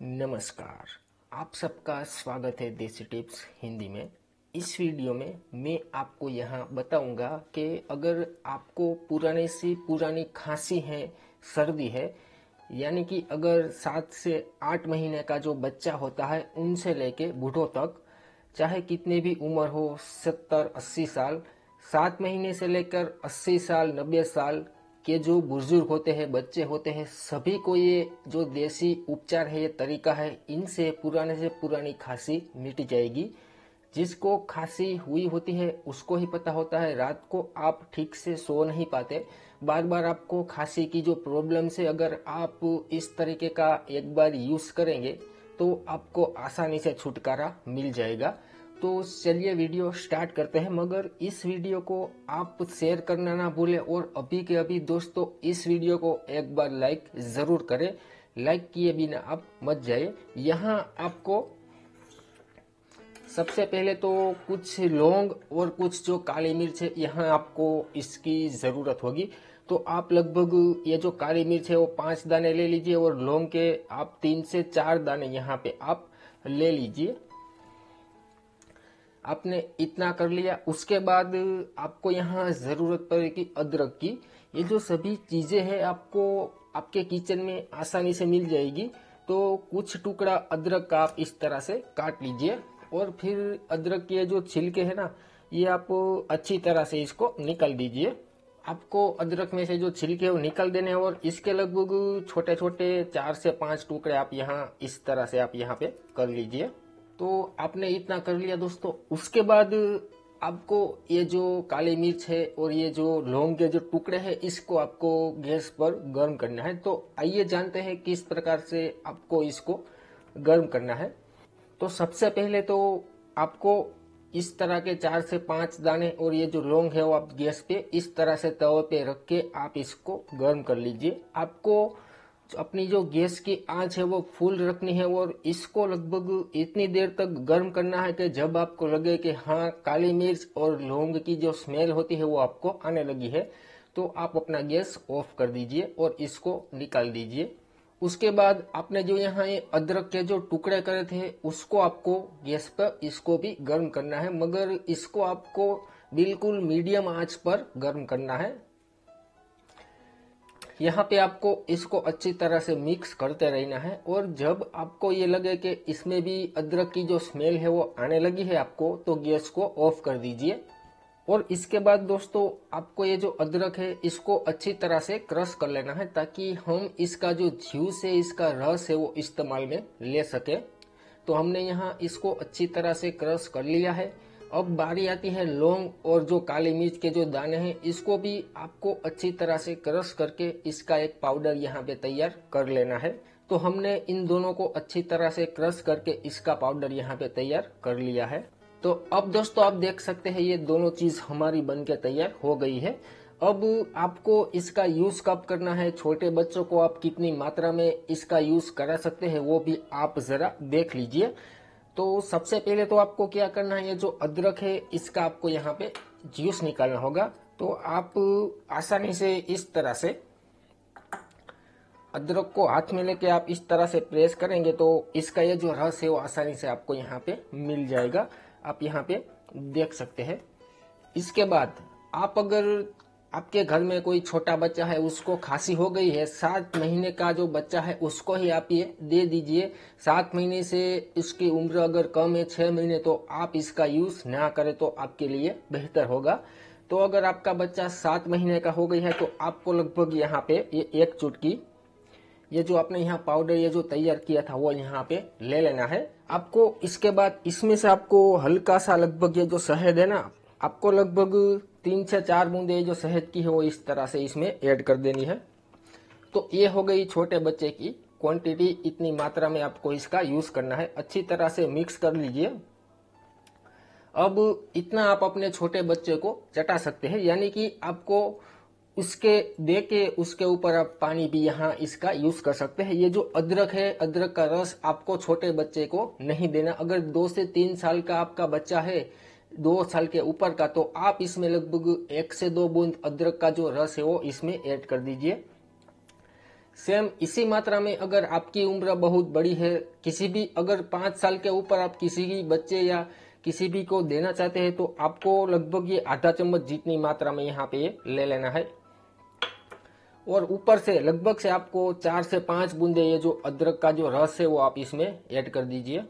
नमस्कार। आप सबका स्वागत है देसी टिप्स हिंदी में। इस वीडियो में मैं आपको यहाँ बताऊंगा कि अगर आपको पुराने से पुरानी खांसी है, सर्दी है, यानी कि अगर 7 से 8 महीने का जो बच्चा होता है उनसे लेके बूढ़ों तक, चाहे कितनी भी उम्र हो, 70-80 साल, 7 महीने से लेकर 80 साल 90 साल के जो बुजुर्ग होते हैं, बच्चे होते हैं, सभी को ये जो देसी उपचार है, ये तरीका है, इनसे पुराने से पुरानी खांसी मिट जाएगी। जिसको खांसी हुई होती है उसको ही पता होता है, रात को आप ठीक से सो नहीं पाते, बार बार आपको खांसी की जो प्रॉब्लम से अगर आप इस तरीके का एक बार यूज करेंगे तो आपको आसानी से छुटकारा मिल जाएगा। तो चलिए वीडियो स्टार्ट करते हैं, मगर इस वीडियो को आप शेयर करना ना भूलें और अभी के अभी दोस्तों इस वीडियो को एक बार लाइक जरूर करें। लाइक किए बिना आप मत जाइए। यहाँ आपको सबसे पहले तो कुछ लौंग और कुछ जो काली मिर्च है, यहाँ आपको इसकी ज़रूरत होगी। तो आप लगभग ये जो काली मिर्च है वो 5 दाने ले लीजिए और लौंग के आप 3 से 4 दाने यहाँ पे आप ले लीजिए। आपने इतना कर लिया, उसके बाद आपको यहाँ ज़रूरत पड़ेगी अदरक की। ये जो सभी चीज़ें हैं आपको आपके किचन में आसानी से मिल जाएगी। तो कुछ टुकड़ा अदरक का आप इस तरह से काट लीजिए और फिर अदरक के जो छिलके हैं ना, ये आप अच्छी तरह से इसको निकाल दीजिए। आपको अदरक में से जो छिलके वो निकाल देने हैं और इसके लगभग छोटे छोटे 4 से 5 टुकड़े आप यहाँ इस तरह से आप यहाँ पे कर लीजिए। तो आपने इतना कर लिया दोस्तों। उसके बाद आपको ये जो काली मिर्च है और ये जो लौंग के जो टुकड़े हैं, इसको आपको गैस पर गर्म करना है। तो आइए जानते हैं किस प्रकार से आपको इसको गर्म करना है। तो सबसे पहले तो आपको इस तरह के 4 से 5 दाने और ये जो लौंग है वो आप गैस पे इस तरह से तवे पे रख के आप इसको गर्म कर लीजिए। आपको अपनी जो गैस की आंच है वो फुल रखनी है और इसको लगभग इतनी देर तक गर्म करना है कि जब आपको लगे कि हाँ, काली मिर्च और लौंग की जो स्मेल होती है वो आपको आने लगी है, तो आप अपना गैस ऑफ कर दीजिए और इसको निकाल दीजिए। उसके बाद आपने जो यहाँ ये अदरक के जो टुकड़े करे थे उसको आपको गैस पर इसको भी गर्म करना है, मगर इसको आपको बिल्कुल मीडियम आंच पर गर्म करना है। यहाँ पे आपको इसको अच्छी तरह से मिक्स करते रहना है और जब आपको ये लगे कि इसमें भी अदरक की जो स्मेल है वो आने लगी है आपको, तो गैस को ऑफ कर दीजिए। और इसके बाद दोस्तों आपको ये जो अदरक है इसको अच्छी तरह से क्रश कर लेना है ताकि हम इसका जो जूस है, इसका रस है, वो इस्तेमाल में ले सके। तो हमने यहाँ इसको अच्छी तरह से क्रश कर लिया है। अब बारी आती है लौंग और जो काली मिर्च के जो दाने हैं, इसको भी आपको अच्छी तरह से क्रश करके इसका एक पाउडर यहाँ पे तैयार कर लेना है। तो हमने इन दोनों को अच्छी तरह से क्रश करके इसका पाउडर यहाँ पे तैयार कर लिया है। तो अब दोस्तों आप देख सकते हैं ये दोनों चीज हमारी बनके तैयार हो गई है। अब आपको इसका यूज कब करना है, छोटे बच्चों को आप कितनी मात्रा में इसका यूज करा सकते हैं, वो भी आप जरा देख लीजिए। तो सबसे पहले तो आपको क्या करना है, ये जो अदरक है इसका आपको यहाँ पे जूस निकालना होगा। तो आप आसानी से इस तरह से अदरक को हाथ में लेके आप इस तरह से प्रेस करेंगे तो इसका ये जो रस है वो आसानी से आपको यहाँ पे मिल जाएगा। आप यहाँ पे देख सकते हैं। इसके बाद आप अगर आपके घर में कोई छोटा बच्चा है, उसको खांसी हो गई है, 7 महीने का जो बच्चा है उसको ही आप ये दे दीजिए। 7 महीने से इसकी उम्र अगर कम है, 6 महीने, तो आप इसका यूज ना करें तो आपके लिए बेहतर होगा। तो अगर आपका बच्चा 7 महीने का हो गई है तो आपको लगभग यहाँ पे ये 1 चुटकी ये जो आपने यहाँ पाउडर ये जो तैयार किया था वो यहाँ पे ले लेना है आपको। इसके बाद इसमें से आपको हल्का सा लगभग ये जो शहद है ना, आपको लगभग 3 से 4 बूंदे जो शहद की है वो इस तरह से इसमें ऐड कर देनी है। तो ये हो गई छोटे बच्चे की क्वांटिटी, इतनी मात्रा में आपको इसका यूज करना है। अच्छी तरह से मिक्स कर लीजिए। अब इतना आप अपने छोटे बच्चे को चटा सकते हैं, यानी कि आपको उसके दे के उसके ऊपर आप पानी भी यहाँ इसका यूज कर सकते हैं। ये जो अदरक है, अदरक का रस आपको छोटे बच्चे को नहीं देना। अगर 2 से 3 साल का आपका बच्चा है, 2 साल के ऊपर का, तो आप इसमें लगभग 1 से 2 बूंद अदरक का जो रस है वो इसमें ऐड कर दीजिए। सेम इसी मात्रा में अगर आपकी उम्र बहुत बड़ी है, किसी भी अगर 5 साल के ऊपर आप किसी भी बच्चे या किसी भी को देना चाहते हैं तो आपको लगभग ये आधा चम्मच जितनी मात्रा में यहाँ पे ये ले लेना है। और ऊपर से लगभग से आपको 4 से 5 बूंदे ये जो अदरक का जो रस है वो आप इसमें ऐड कर दीजिए।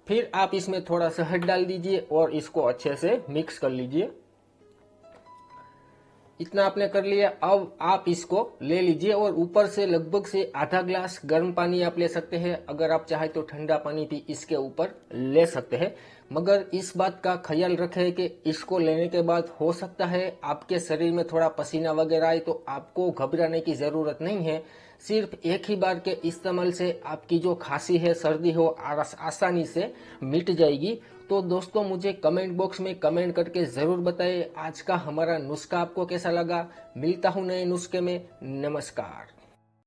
फिर आप इसमें थोड़ा शहद डाल दीजिए और इसको अच्छे से मिक्स कर लीजिए। इतना आपने कर लिया। अब आप इसको ले लीजिए और ऊपर से लगभग से आधा ग्लास गर्म पानी आप ले सकते हैं। अगर आप चाहे तो ठंडा पानी भी इसके ऊपर ले सकते हैं, मगर इस बात का ख्याल रखें कि इसको लेने के बाद हो सकता है आपके शरीर में थोड़ा पसीना वगैरह आए, तो आपको घबराने की जरूरत नहीं है। सिर्फ एक ही बार के इस्तेमाल से आपकी जो खांसी है, सर्दी हो, आसानी से मिट जाएगी। तो दोस्तों मुझे कमेंट बॉक्स में कमेंट करके जरूर बताएं आज का हमारा नुस्खा आपको कैसा लगा। मिलता हूं नए नुस्खे में। नमस्कार।